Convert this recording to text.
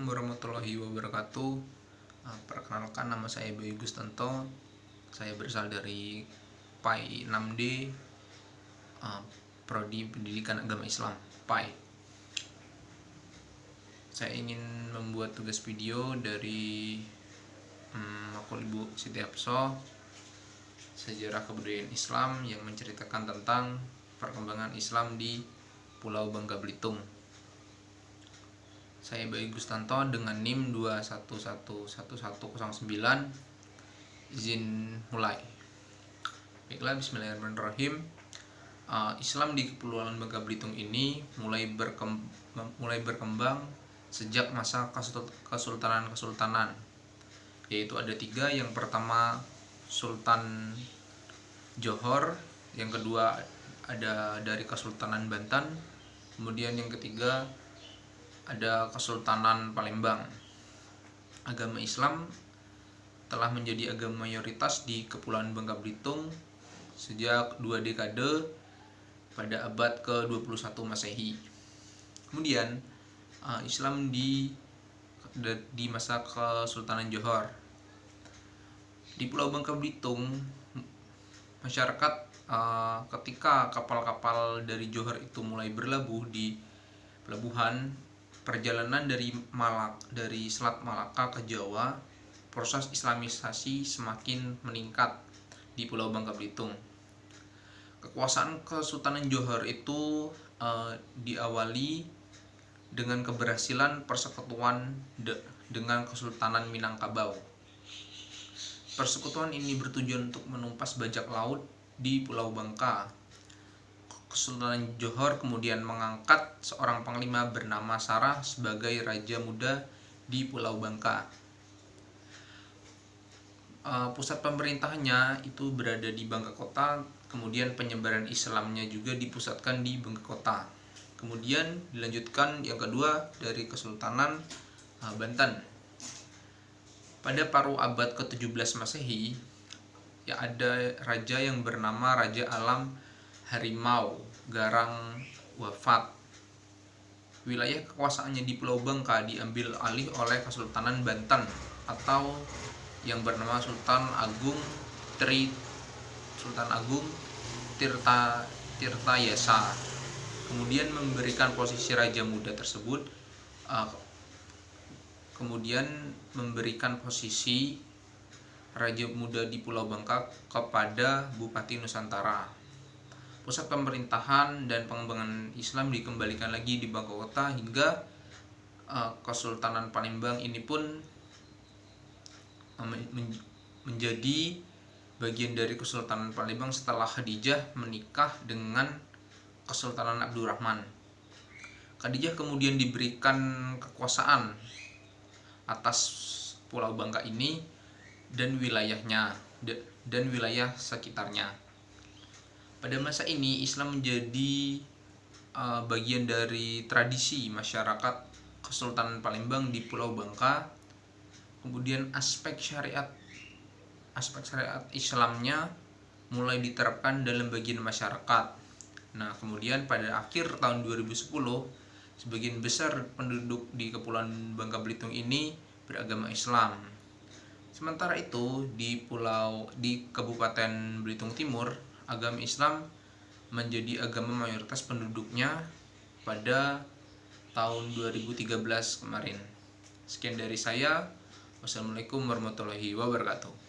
warahmatullahi wabarakatuh. Perkenalkan, nama saya Bayu Gustanto. Saya berasal dari PAI 6D, Prodi Pendidikan Agama Islam PAI. Saya ingin membuat tugas video dari akun Ibu Siti Hapso, sejarah kebudayaan Islam yang menceritakan tentang perkembangan Islam di Pulau Bangka Belitung. Saya Bayu Gustanto dengan NIM 2111109. Izin mulai. Baiklah, bismillahirrahmanirrahim. Islam di Kepulauan Bangka Belitung ini mulai berkembang sejak masa kesultanan, yaitu ada 3. Yang pertama Sultan Johor, yang kedua ada dari Kesultanan Banten, kemudian yang ketiga ada Kesultanan Palembang. Agama Islam telah menjadi agama mayoritas di Kepulauan Bangka Belitung sejak 2 dekade pada abad ke-21 Masehi. Kemudian Islam di masa Kesultanan Johor. Di Pulau Bangka Belitung, masyarakat ketika kapal-kapal dari Johor itu mulai berlabuh di pelabuhan, perjalanan dari Selat Malaka ke Jawa, proses islamisasi semakin meningkat di Pulau Bangka Belitung. Kekuasaan Kesultanan Johor itu diawali dengan keberhasilan persekutuan dengan Kesultanan Minangkabau. Persekutuan ini bertujuan untuk menumpas bajak laut di Pulau Bangka. Kesultanan Johor kemudian mengangkat seorang panglima bernama Sarah sebagai raja muda di Pulau Bangka. Pusat pemerintahannya itu berada di Bangka Kota, kemudian penyebaran Islamnya juga dipusatkan di Bangka Kota. Kemudian dilanjutkan yang kedua dari Kesultanan Banten. Pada paruh abad ke-17 Masehi, ya ada raja yang bernama Raja Alam Harimau Garang wafat. Wilayah kekuasaannya di Pulau Bangka diambil alih oleh Kesultanan Banten atau yang bernama Sultan Agung Tirtayasa. Kemudian memberikan posisi raja muda tersebut raja muda di Pulau Bangka kepada Bupati Nusantara. Pusat pemerintahan dan pengembangan Islam dikembalikan lagi di Bangka Kota hingga Kesultanan Palembang ini pun menjadi bagian dari Kesultanan Palembang setelah Khadijah menikah dengan Kesultanan Abdurrahman. Khadijah kemudian diberikan kekuasaan atas Pulau Bangka ini dan wilayahnya dan wilayah sekitarnya. Pada masa ini Islam menjadi bagian dari tradisi masyarakat Kesultanan Palembang di Pulau Bangka. Kemudian aspek syariat Islamnya mulai diterapkan dalam bagian masyarakat. Nah, kemudian pada akhir tahun 2010, sebagian besar penduduk di Kepulauan Bangka Belitung ini beragama Islam. Sementara itu di Kabupaten Belitung Timur, agama Islam menjadi agama mayoritas penduduknya pada tahun 2013 kemarin. Sekian dari saya. Wassalamualaikum warahmatullahi wabarakatuh.